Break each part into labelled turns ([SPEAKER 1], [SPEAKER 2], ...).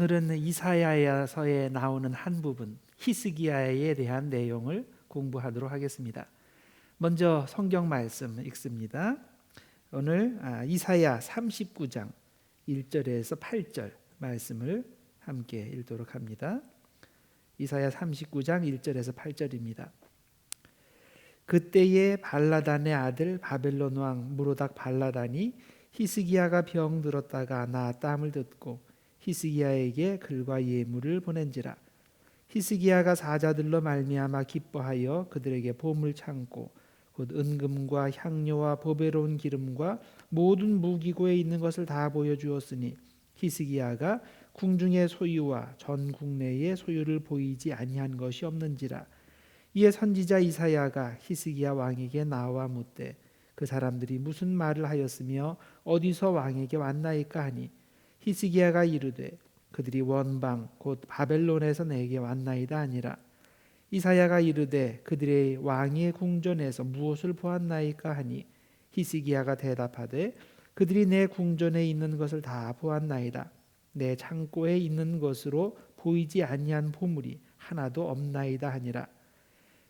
[SPEAKER 1] 오늘은 이사야서에 나오는 한 부분 히스기야에 대한 내용을 공부하도록 하겠습니다. 먼저 성경 말씀 읽습니다. 오늘 이사야 39장 1절에서 8절 말씀을 함께 읽도록 합니다. 이사야 39장 1절에서 8절입니다. 그때에 발라단의 아들 바벨론 왕 무로닥 발라단이 히스기야가 병들었다가 나았다함을 듣고 히스기야에게 글과 예물을 보낸지라. 히스기야가 사자들로 말미암아 기뻐하여 그들에게 보물 창고 곧 은금과 향료와 보배로운 기름과 모든 무기고에 있는 것을 다 보여주었으니 히스기야가 궁중의 소유와 전 국내의 소유를 보이지 아니한 것이 없는지라. 이에 선지자 이사야가 히스기야 왕에게 나와 묻되 그 사람들이 무슨 말을 하였으며 어디서 왕에게 왔나이까 하니 히스기야가 이르되 그들이 원방 곧 바벨론에서 내게 왔나이다 아니라. 이사야가 이르되 그들의 왕의 궁전에서 무엇을 보았나이까 하니 히스기야가 대답하되 그들이 내 궁전에 있는 것을 다 보았나이다. 내 창고에 있는 것으로 보이지 아니한 보물이 하나도 없나이다 하니라.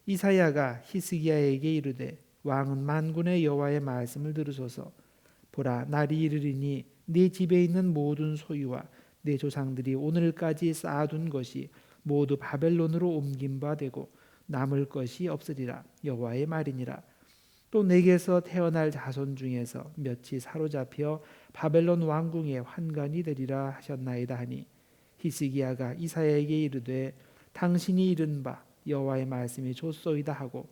[SPEAKER 1] 이사야가 히스기야에게 이르되 왕은 만군의 여호와의 말씀을 들으소서. 보라, 날이 이르리니 네 집에 있는 모든 소유와 네 조상들이 오늘까지 쌓아둔 것이 모두 바벨론으로 옮긴 바 되고 남을 것이 없으리라. 여호와의 말이니라. 또 내게서 태어날 자손 중에서 몇이 사로잡혀 바벨론 왕궁의 환관이 되리라 하셨나이다 하니 히스기야가 이사야에게 이르되 당신이 이른 바 여호와의 말씀이 좋소이다 하고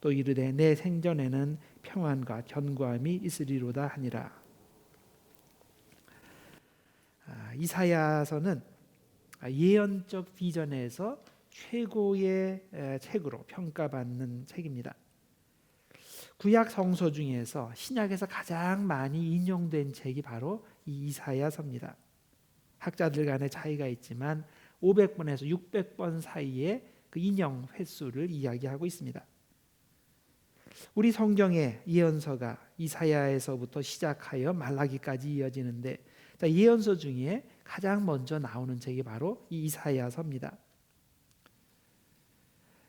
[SPEAKER 1] 또 이르되 내 생전에는 평안과 견고함이 있으리로다 하니라. 이사야서는 예언적 비전에서 최고의 책으로 평가받는 책입니다. 구약 성서 중에서 신약에서 가장 많이 인용된 책이 바로 이 이사야서입니다. 학자들 간의 차이가 있지만 500번에서 600번 사이의 그 인용 횟수를 이야기하고 있습니다. 우리 성경의 예언서가 이사야에서부터 시작하여 말라기까지 이어지는데 예언서 중에 가장 먼저 나오는 책이 바로 이 이사야서입니다.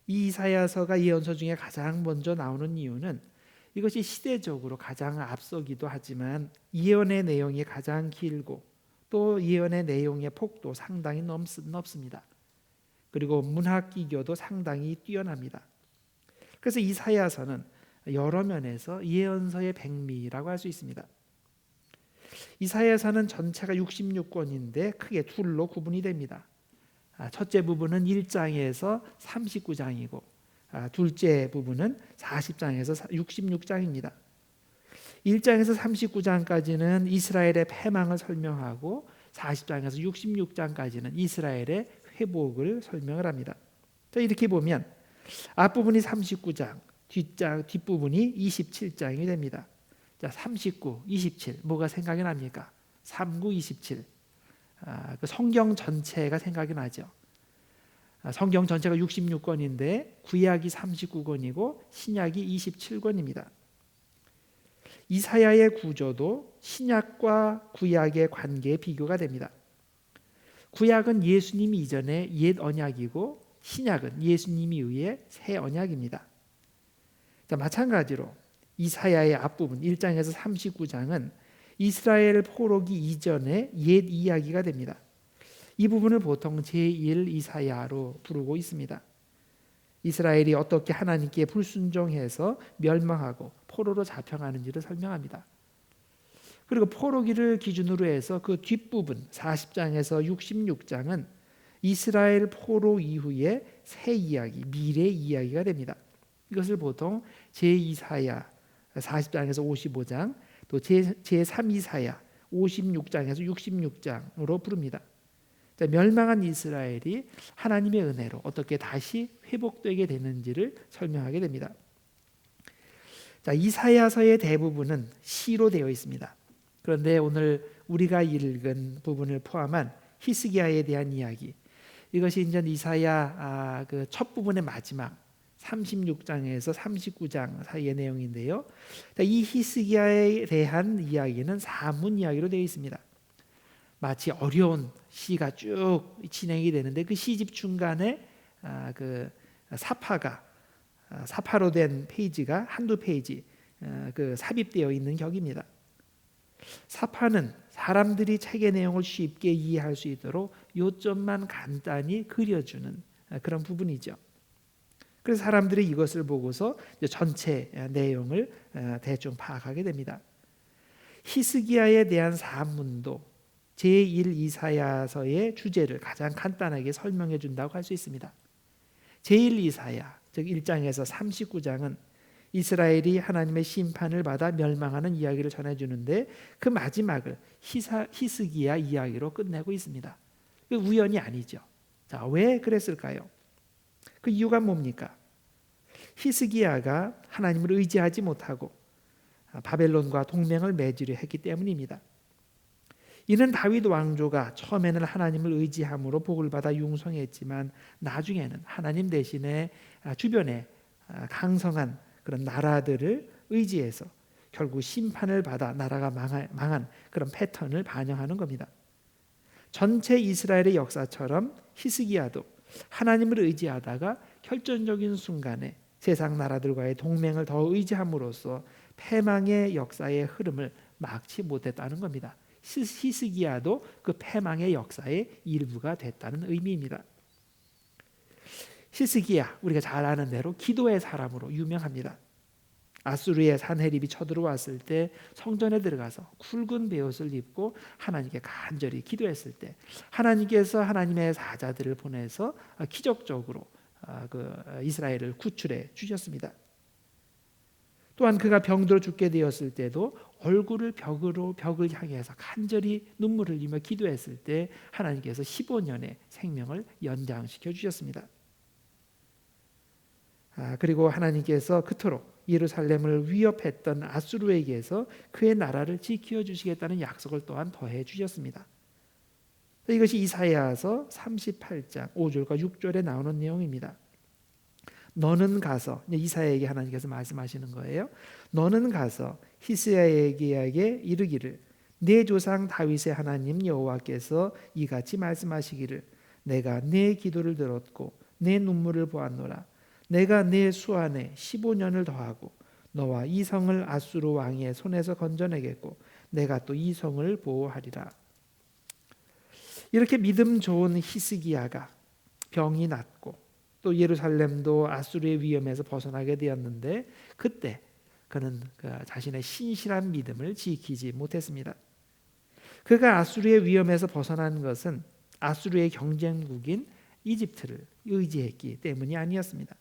[SPEAKER 1] 이 이사야서가 예언서 중에 가장 먼저 나오는 이유는 이것이 시대적으로 가장 앞서기도 하지만 예언의 내용이 가장 길고 또 예언의 내용의 폭도 상당히 넓습니다. 그리고 문학 기교도 상당히 뛰어납니다. 그래서 이사야서는 여러 면에서 예언서의 백미라고 할 수 있습니다. 이사야서는 전체가 66권인데 크게 둘로 구분이 됩니다. 첫째 부분은 1장에서 39장이고 둘째 부분은 40장에서 66장입니다. 1장에서 39장까지는 이스라엘의 패망을 설명하고 40장에서 66장까지는 이스라엘의 회복을 설명을 합니다. 자, 이렇게 보면 앞부분이 39장, 뒷부분이 27장이 됩니다. 자, 39, 27 뭐가 생각이 납니까? 39, 27 그 성경 전체가 생각이 나죠. 성경 전체가 66권인데 구약이 39권이고 신약이 27권입니다. 이사야의 구조도 신약과 구약의 관계에 비교가 됩니다. 구약은 예수님 이전의 옛 언약이고 신약은 예수님에 의해 새 언약입니다. 자, 마찬가지로 이사야의 앞부분 1장에서 39장은 이스라엘 포로기 이전의 옛 이야기가 됩니다. 이 부분을 보통 제1 이사야로 부르고 있습니다. 이스라엘이 어떻게 하나님께 불순종해서 멸망하고 포로로 잡혀가는지를 설명합니다. 그리고 포로기를 기준으로 해서 그 뒷부분 40장에서 66장은 이스라엘 포로 이후의 새 이야기, 미래 이야기가 됩니다. 이것을 보통 제2사야 40장에서 55장 또 제3이사야 56장에서 66장으로 부릅니다. 자, 멸망한 이스라엘이 하나님의 은혜로 어떻게 다시 회복되게 되는지를 설명하게 됩니다. 자, 이사야서의 대부분은 시로 되어 있습니다. 그런데 오늘 우리가 읽은 부분을 포함한 히스기야에 대한 이야기, 이것이 이제 이사야 그 첫 부분의 마지막 36장에서 39장 사이의 내용인데요. 이 히스기야에 대한 이야기는 사문 이야기로 되어 있습니다. 마치 어려운 시가 쭉 진행이 되는데 그 시집 중간에 그 사파로 된 페이지가 한두 페이지 그 삽입되어 있는 격입니다. 사파는 사람들이 책의 내용을 쉽게 이해할 수 있도록 요점만 간단히 그려주는 그런 부분이죠. 그래서 사람들이 이것을 보고서 전체 내용을 대충 파악하게 됩니다. 히스기야에 대한 산문도 제1 이사야서의 주제를 가장 간단하게 설명해 준다고 할 수 있습니다. 제1 이사야 즉 1장에서 39장은 이스라엘이 하나님의 심판을 받아 멸망하는 이야기를 전해주는데 그 마지막을 히스기야 이야기로 끝내고 있습니다. 우연이 아니죠. 자, 왜 그랬을까요? 그 이유가 뭡니까? 히스기야가 하나님을 의지하지 못하고 바벨론과 동맹을 맺으려 했기 때문입니다. 이는 다윗 왕조가 처음에는 하나님을 의지함으로 복을 받아 융성했지만 나중에는 하나님 대신에 주변에 강성한 그런 나라들을 의지해서 결국 심판을 받아 나라가 망한 그런 패턴을 반영하는 겁니다. 전체 이스라엘의 역사처럼 히스기야도 하나님을 의지하다가 결정적인 순간에 세상 나라들과의 동맹을 더 의지함으로써 패망의 역사의 흐름을 막지 못했다는 겁니다. 히스기야도 그 패망의 역사의 일부가 됐다는 의미입니다. 히스기야 우리가 잘 아는 대로 기도의 사람으로 유명합니다. 아수르의 산헤립이 쳐들어왔을 때 성전에 들어가서 굵은 베옷을 입고 하나님께 간절히 기도했을 때 하나님께서 하나님의 사자들을 보내서 기적적으로 그 이스라엘을 구출해 주셨습니다. 또한 그가 병들어 죽게 되었을 때도 얼굴을 벽을 향해서 간절히 눈물을 흘리며 기도했을 때 하나님께서 15년의 생명을 연장시켜 주셨습니다. 그리고 하나님께서 그토록 예루살렘을 위협했던 아수르에게서 그의 나라를 지켜 주시겠다는 약속을 또한 더해 주셨습니다. 이것이 이사야서 38장 5절과 6절에 나오는 내용입니다. 너는 가서, 이사야에게 하나님께서 말씀하시는 거예요. 너는 가서 히스기야에게 이르기를 내 조상 다윗의 하나님 여호와께서 이같이 말씀하시기를 내가 내 기도를 들었고 내 눈물을 보았노라. 내가 내 수 안에 15년을 더하고 너와 이 성을 아수르 왕의 손에서 건져내겠고 내가 또 이 성을 보호하리라. 이렇게 믿음 좋은 히스기야가 병이 낫고 또 예루살렘도 아수르의 위험에서 벗어나게 되었는데 그때 그는 자신의 신실한 믿음을 지키지 못했습니다. 그가 아수르의 위험에서 벗어난 것은 아수르의 경쟁국인 이집트를 의지했기 때문이 아니었습니다.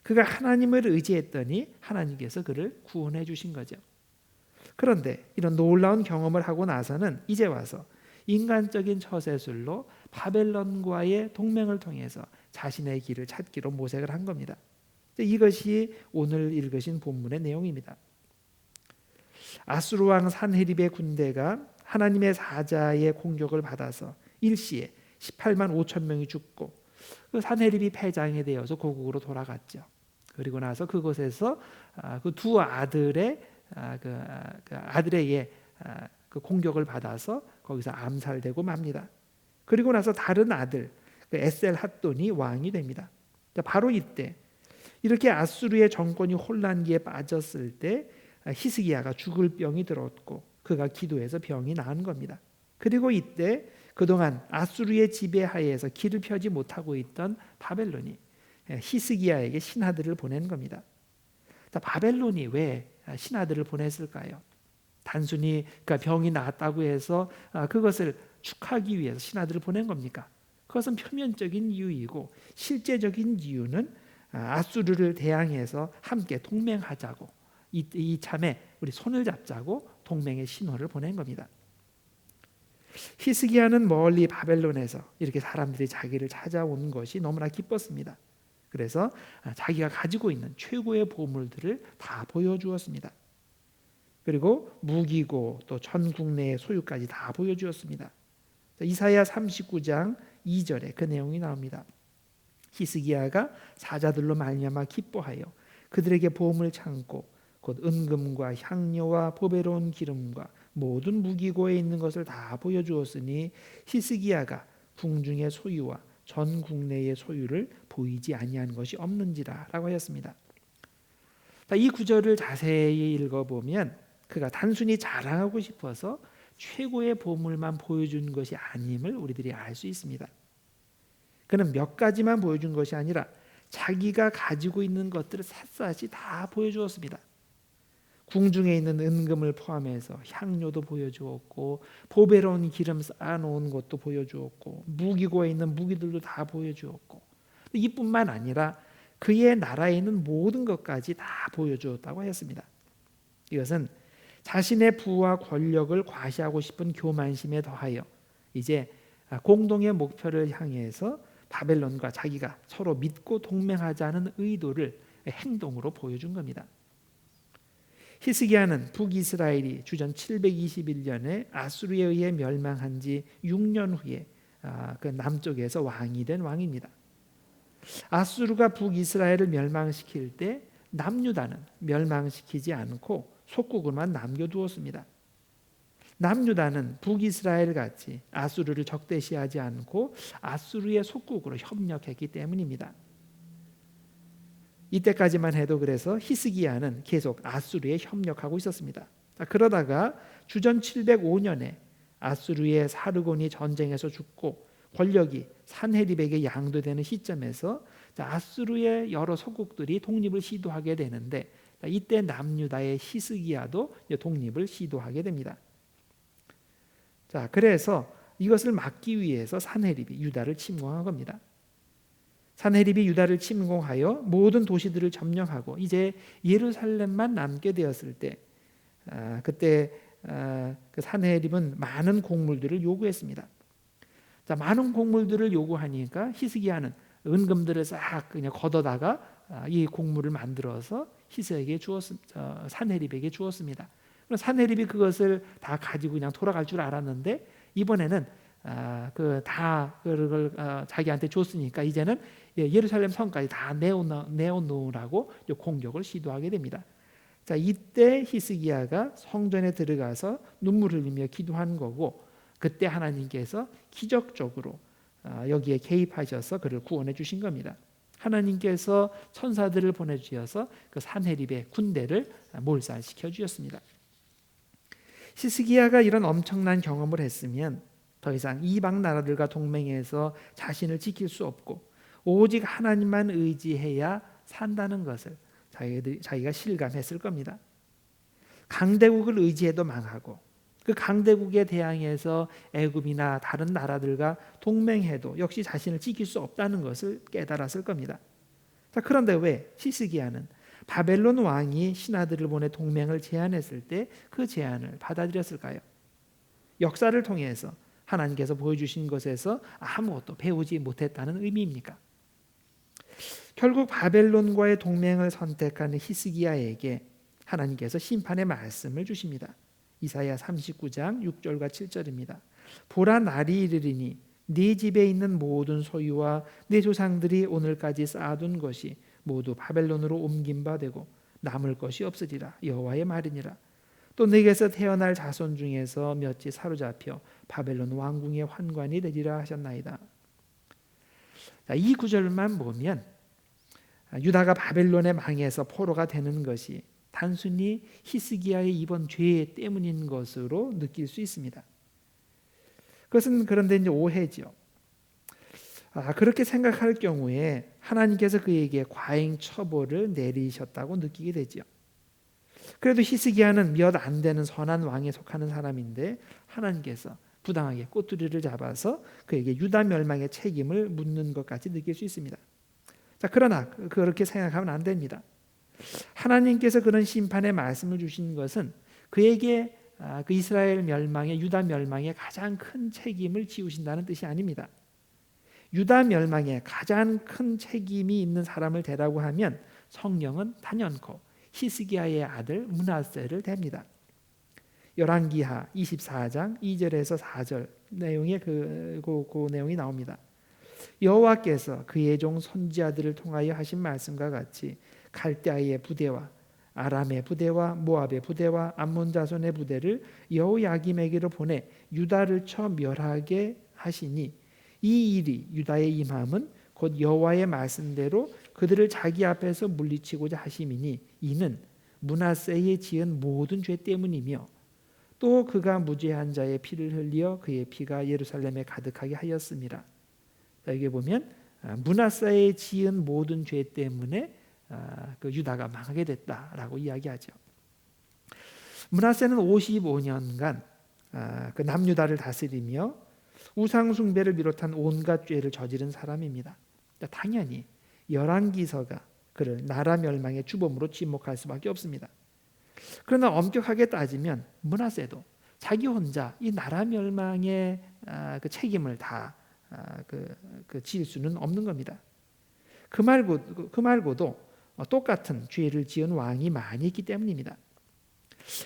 [SPEAKER 1] 그가 하나님을 의지했더니 하나님께서 그를 구원해 주신 거죠. 그런데 이런 놀라운 경험을 하고 나서는 이제 와서 인간적인 처세술로 바벨론과의 동맹을 통해서 자신의 길을 찾기로 모색을 한 겁니다. 이것이 오늘 읽으신 본문의 내용입니다. 아수르 왕 산헤립의 군대가 하나님의 사자의 공격을 받아서 일시에 18만 5천 명이 죽고 그 산헤립이 패장이 되어서 고국으로 돌아갔죠. 그리고 나서 그곳에서 그 두 아들의 아들에게 그 공격을 받아서 거기서 암살되고 맙니다. 그리고 나서 다른 아들 에셀 핫돈이 왕이 됩니다. 바로 이때 이렇게 아수르의 정권이 혼란기에 빠졌을 때 히스기야가 죽을 병이 들었고 그가 기도해서 병이 나은 겁니다. 그리고 이때 그동안 아수르의 지배하에서 길을 펴지 못하고 있던 바벨론이 히스기야에게 신하들을 보낸 겁니다. 바벨론이 왜 신하들을 보냈을까요? 단순히 병이 나았다고 해서 그것을 축하하기 위해서 신하들을 보낸 겁니까? 그것은 표면적인 이유이고 실제적인 이유는 아수르를 대항해서 함께 동맹하자고 이참에 우리 손을 잡자고 동맹의 신호를 보낸 겁니다. 히스기야는 멀리 바벨론에서 이렇게 사람들이 자기를 찾아온 것이 너무나 기뻤습니다. 그래서 자기가 가지고 있는 최고의 보물들을 다 보여주었습니다. 그리고 무기고 또 전국 내의 소유까지 다 보여주었습니다. 이사야 39장 2절에 그 내용이 나옵니다. 히스기야가 사자들로 말미암아 기뻐하여 그들에게 보험을 참고 곧 은금과 향료와 보배로운 기름과 모든 무기고에 있는 것을 다 보여주었으니 히스기야가 궁중의 소유와 전 국내의 소유를 보이지 아니한 것이 없는지라라고 하였습니다. 이 구절을 자세히 읽어보면 그가 단순히 자랑하고 싶어서 최고의 보물만 보여준 것이 아님을 우리들이 알 수 있습니다. 그는 몇 가지만 보여준 것이 아니라 자기가 가지고 있는 것들을 샅샅이 다 보여주었습니다. 궁중에 있는 은금을 포함해서 향료도 보여주었고, 보배로운 기름 쌓아놓은 것도 보여주었고, 무기고에 있는 무기들도 다 보여주었고, 이뿐만 아니라 그의 나라에 있는 모든 것까지 다 보여주었다고 했습니다. 이것은 자신의 부와 권력을 과시하고 싶은 교만심에 더하여 이제 공동의 목표를 향해서 바벨론과 자기가 서로 믿고 동맹하자는 의도를 행동으로 보여준 겁니다. 히스기야는 북이스라엘이 주전 721년에 아수르에 의해 멸망한 지 6년 후에 그 남쪽에서 왕이 된 왕입니다. 아수르가 북이스라엘을 멸망시킬 때 남유다는 멸망시키지 않고 속국을만 남겨두었습니다. 남유다는 북이스라엘 같이 아수르를 적대시하지 않고 아수르의 속국으로 협력했기 때문입니다. 이때까지만 해도 그래서 히스기야는 계속 아수르에 협력하고 있었습니다. 그러다가 주전 705년에 아수르의 사르곤이 전쟁에서 죽고 권력이 산헤립에게 양도되는 시점에서 아수르의 여러 속국들이 독립을 시도하게 되는데 이때 남유다의 히스기야도 독립을 시도하게 됩니다. 자, 그래서 이것을 막기 위해서 산헤립이 유다를 침공한 겁니다. 산헤립이 유다를 침공하여 모든 도시들을 점령하고 이제 예루살렘만 남게 되었을 때 그때 그 산헤립은 많은 곡물들을 요구했습니다. 자, 많은 곡물들을 요구하니까 히스기야는 은금들을 싹 그냥 걷어다가 이 곡물을 만들어서 산헤립에게 주었습니다. 산헤립이 그것을 다 가지고 그냥 돌아갈 줄 알았는데 이번에는 그걸 자기한테 줬으니까 이제는 예루살렘 성까지 다 내어놓으라고 공격을 시도하게 됩니다. 자, 이때 히스기야가 성전에 들어가서 눈물 흘리며 기도한 거고, 그때 하나님께서 기적적으로 여기에 개입하셔서 그를 구원해 주신 겁니다. 하나님께서 천사들을 보내주셔서 그 산헤립의 군대를 몰살시켜 주셨습니다. 히스기야가 이런 엄청난 경험을 했으면 더 이상 이방 나라들과 동맹해서 자신을 지킬 수 없고 오직 하나님만 의지해야 산다는 것을 자기가 실감했을 겁니다. 강대국을 의지해도 망하고 그 강대국에 대항해서 애굽이나 다른 나라들과 동맹해도 역시 자신을 지킬 수 없다는 것을 깨달았을 겁니다. 자, 그런데 왜 히스기야는 바벨론 왕이 신하들을 보내 동맹을 제안했을 때 그 제안을 받아들였을까요? 역사를 통해서 하나님께서 보여주신 것에서 아무것도 배우지 못했다는 의미입니까? 결국 바벨론과의 동맹을 선택하는 히스기야에게 하나님께서 심판의 말씀을 주십니다. 이사야 39장 6절과 7절입니다. 보라, 날이 이르리니 네 집에 있는 모든 소유와 네 조상들이 오늘까지 쌓아둔 것이 모두 바벨론으로 옮긴 바 되고 남을 것이 없으리라. 여호와의 말이니라. 또 네게서 태어날 자손 중에서 몇이 사로잡혀 바벨론 왕궁의 환관이 되리라 하셨나이다. 이 구절만 보면 유다가 바벨론에 망해서 포로가 되는 것이 단순히 히스기야의 이번 죄 때문인 것으로 느낄 수 있습니다. 그것은 그런데 이제 오해죠. 그렇게 생각할 경우에 하나님께서 그에게 과잉 처벌을 내리셨다고 느끼게 되죠. 그래도 히스기야는 몇 안 되는 선한 왕에 속하는 사람인데 하나님께서 부당하게 꼬투리를 잡아서 그에게 유다 멸망의 책임을 묻는 것까지 느낄 수 있습니다. 자, 그러나 그렇게 생각하면 안 됩니다. 하나님께서 그런 심판의 말씀을 주신 것은 그에게 그 이스라엘 멸망의 유다 멸망의 가장 큰 책임을 지우신다는 뜻이 아닙니다. 유다 멸망에 가장 큰 책임이 있는 사람을 대라고 하면 성령은 단연코 히스기야의 아들 므낫세를 댑니다. 열왕기하 24장 2절에서 4절 내용의 그 내용이 나옵니다. 여호와께서 그의 종 선지자들을 통하여 하신 말씀과 같이 갈대아의 부대와 아람의 부대와 모압의 부대와 암몬 자손의 부대를 여호야김에게로 보내 유다를 쳐 멸하게 하시니 이 일이 유다에 임함은 곧 여호와의 말씀대로 그들을 자기 앞에서 물리치고자 하심이니 이는 므낫세에 지은 모든 죄 때문이며 또 그가 무죄한 자의 피를 흘려 그의 피가 예루살렘에 가득하게 하였음이라. 여기 보면 므낫세에 지은 모든 죄 때문에 그 유다가 망하게 됐다라고 이야기하죠. 므낫세는 55년간 그 남유다를 다스리며 우상 숭배를 비롯한 온갖 죄를 저지른 사람입니다. 당연히 열왕기서가 그를 나라 멸망의 주범으로 지목할 수밖에 없습니다. 그러나 엄격하게 따지면 므낫세도 자기 혼자 이 나라 멸망의 그 책임을 다 지을 수는 없는 겁니다. 그 말고도 똑같은 죄를 지은 왕이 많이 있기 때문입니다.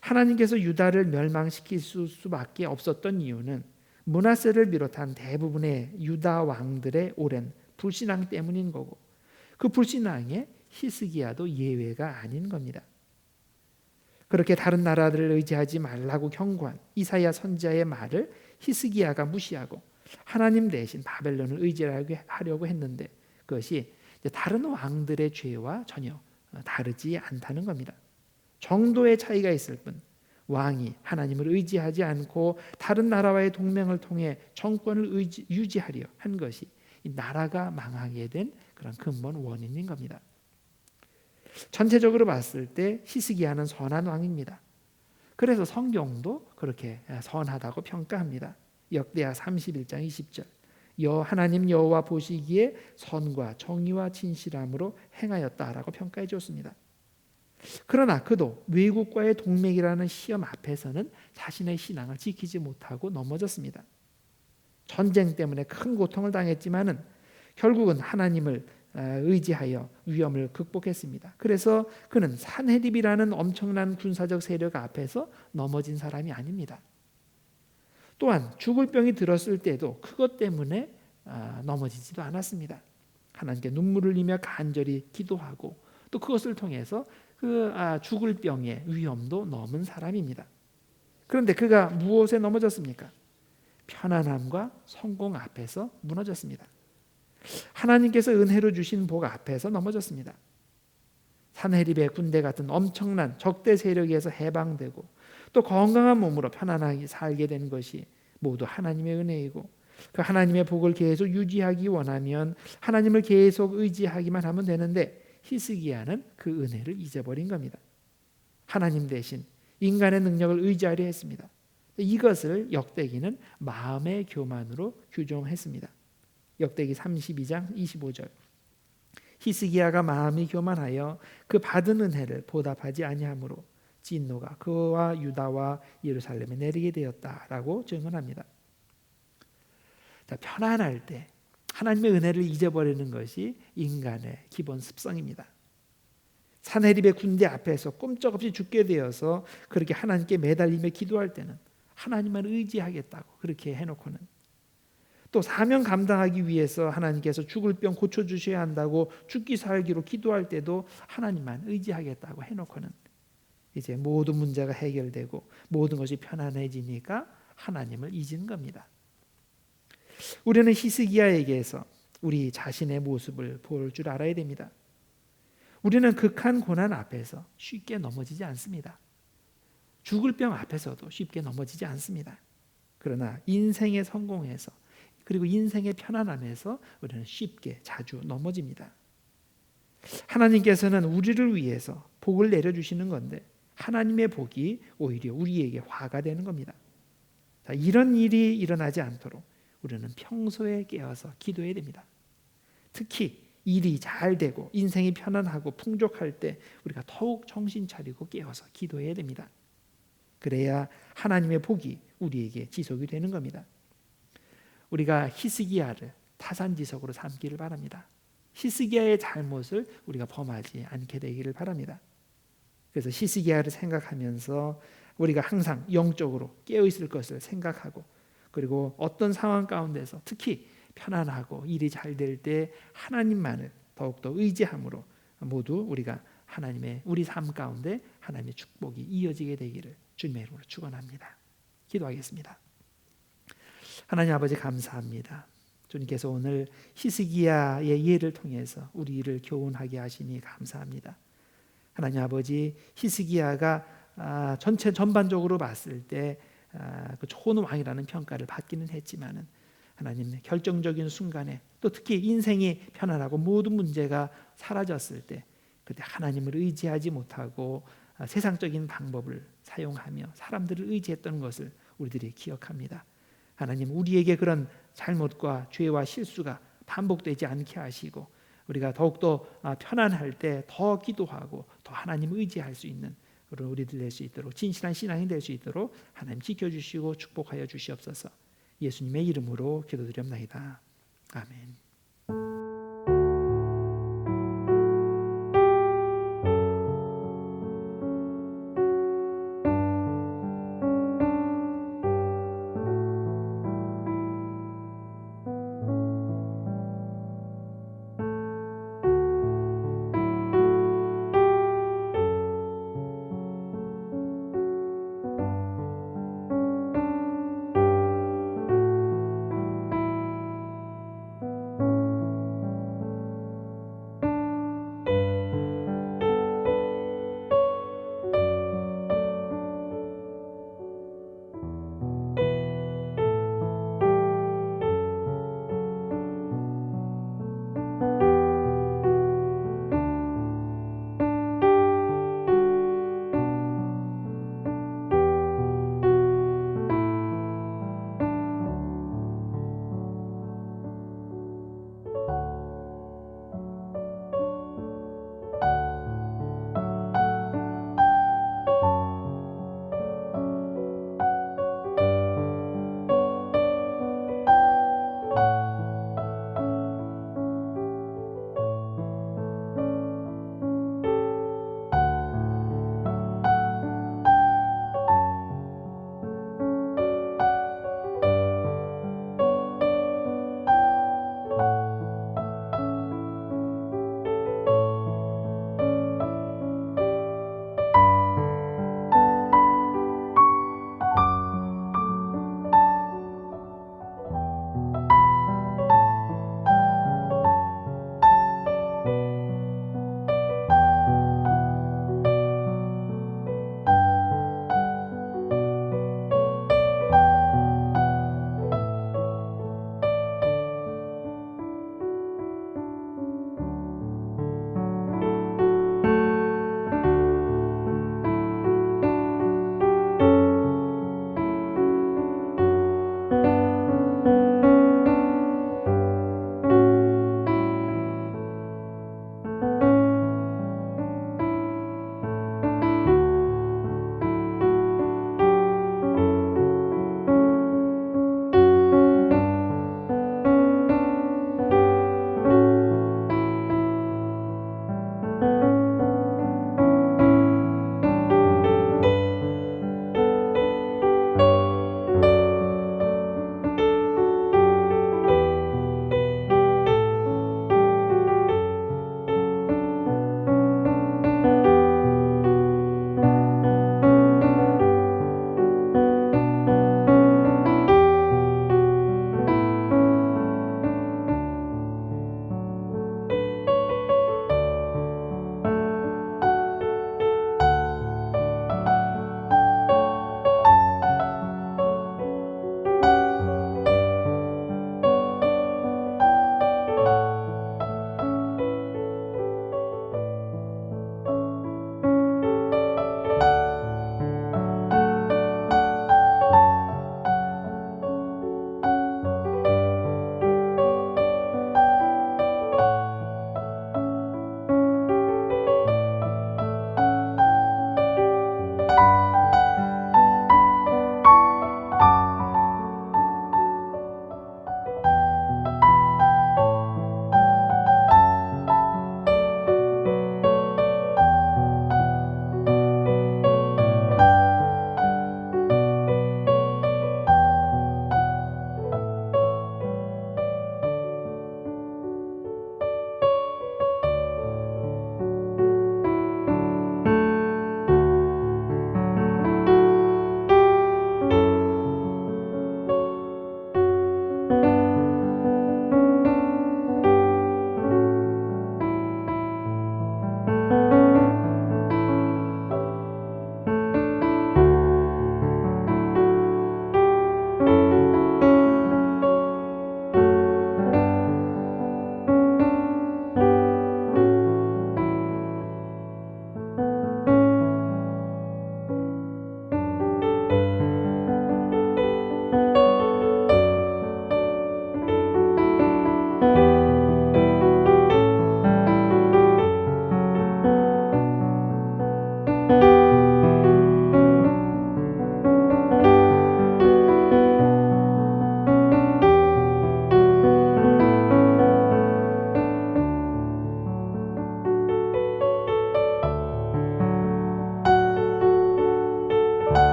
[SPEAKER 1] 하나님께서 유다를 멸망시킬 수밖에 없었던 이유는 므낫세를 비롯한 대부분의 유다 왕들의 오랜 불신앙 때문인 거고 그 불신앙에 히스기야도 예외가 아닌 겁니다. 그렇게 다른 나라들을 의지하지 말라고 경고한 이사야 선지자의 말을 히스기야가 무시하고 하나님 대신 바벨론을 의지하려고 했는데 그것이 다른 왕들의 죄와 전혀 다르지 않다는 겁니다. 정도의 차이가 있을 뿐 왕이 하나님을 의지하지 않고 다른 나라와의 동맹을 통해 정권을 유지하려 한 것이 이 나라가 망하게 된 그런 근본 원인인 겁니다. 전체적으로 봤을 때 히스기야는 선한 왕입니다. 그래서 성경도 그렇게 선하다고 평가합니다. 역대하 31장 20절 하나님 여호와 보시기에 선과 정의와 진실함으로 행하였다라고 평가해 줬습니다. 그러나 그도 외국과의 동맹이라는 시험 앞에서는 자신의 신앙을 지키지 못하고 넘어졌습니다. 전쟁 때문에 큰 고통을 당했지만은 결국은 하나님을 의지하여 위험을 극복했습니다. 그래서 그는 산헤립이라는 엄청난 군사적 세력 앞에서 넘어진 사람이 아닙니다. 또한 죽을 병이 들었을 때도 그것 때문에 넘어지지도 않았습니다. 하나님께 눈물을 흘리며 간절히 기도하고 또 그것을 통해서 그 죽을 병의 위험도 넘은 사람입니다. 그런데 그가 무엇에 넘어졌습니까? 편안함과 성공 앞에서 무너졌습니다. 하나님께서 은혜로 주신 복 앞에서 넘어졌습니다. 산헤립의 군대 같은 엄청난 적대 세력에서 해방되고 또 건강한 몸으로 편안하게 살게 된 것이 모두 하나님의 은혜이고 그 하나님의 복을 계속 유지하기 원하면 하나님을 계속 의지하기만 하면 되는데 히스기야는 그 은혜를 잊어버린 겁니다. 하나님 대신 인간의 능력을 의지하려 했습니다. 이것을 역대기는 마음의 교만으로 규정했습니다. 역대기 32장 25절 히스기야가 마음이 교만하여 그 받은 은혜를 보답하지 아니하므로 진노가 그와 유다와 예루살렘에 내리게 되었다라고 증언합니다. 자, 편안할 때 하나님의 은혜를 잊어버리는 것이 인간의 기본 습성입니다. 산헤립의 군대 앞에서 꼼짝없이 죽게 되어서 그렇게 하나님께 매달리며 기도할 때는 하나님만 의지하겠다고 그렇게 해놓고는 또 사명 감당하기 위해서 하나님께서 죽을 병 고쳐주셔야 한다고 죽기 살기로 기도할 때도 하나님만 의지하겠다고 해놓고는 이제 모든 문제가 해결되고 모든 것이 편안해지니까 하나님을 잊은 겁니다. 우리는 히스기야에게서 우리 자신의 모습을 볼 줄 알아야 됩니다. 우리는 극한 고난 앞에서 쉽게 넘어지지 않습니다. 죽을 병 앞에서도 쉽게 넘어지지 않습니다. 그러나 인생의 성공에서 그리고 인생의 편안함에서 우리는 쉽게 자주 넘어집니다. 하나님께서는 우리를 위해서 복을 내려주시는 건데 하나님의 복이 오히려 우리에게 화가 되는 겁니다. 자, 이런 일이 일어나지 않도록 우리는 평소에 깨어서 기도해야 됩니다. 특히 일이 잘 되고 인생이 편안하고 풍족할 때 우리가 더욱 정신 차리고 깨어서 기도해야 됩니다. 그래야 하나님의 복이 우리에게 지속이 되는 겁니다. 우리가 히스기야를 타산지석으로 삼기를 바랍니다. 히스기야의 잘못을 우리가 범하지 않게 되기를 바랍니다. 그래서 히스기야를 생각하면서 우리가 항상 영적으로 깨어있을 것을 생각하고 그리고 어떤 상황 가운데서 특히 편안하고 일이 잘 될 때 하나님만을 더욱더 의지함으로 모두 우리가 하나님의 우리 삶 가운데 하나님의 축복이 이어지게 되기를 주님의 이름으로 축원합니다. 기도하겠습니다. 하나님 아버지 감사합니다. 주님께서 오늘 히스기야의 예를 통해서 우리를 교훈하게 하시니 감사합니다. 하나님 아버지, 히스기야가 전반적으로 봤을 때 그 좋은 왕이라는 평가를 받기는 했지만은 하나님 결정적인 순간에 또 특히 인생이 편안하고 모든 문제가 사라졌을 때 그때 하나님을 의지하지 못하고 세상적인 방법을 사용하며 사람들을 의지했던 것을 우리들이 기억합니다. 하나님, 우리에게 그런 잘못과 죄와 실수가 반복되지 않게 하시고 우리가 더욱더 편안할 때 더 기도하고 더 하나님을 의지할 수 있는 그런 우리들 될 수 있도록 진실한 신앙이 될 수 있도록 하나님 지켜주시고 축복하여 주시옵소서. 예수님의 이름으로 기도드립니다. 아멘.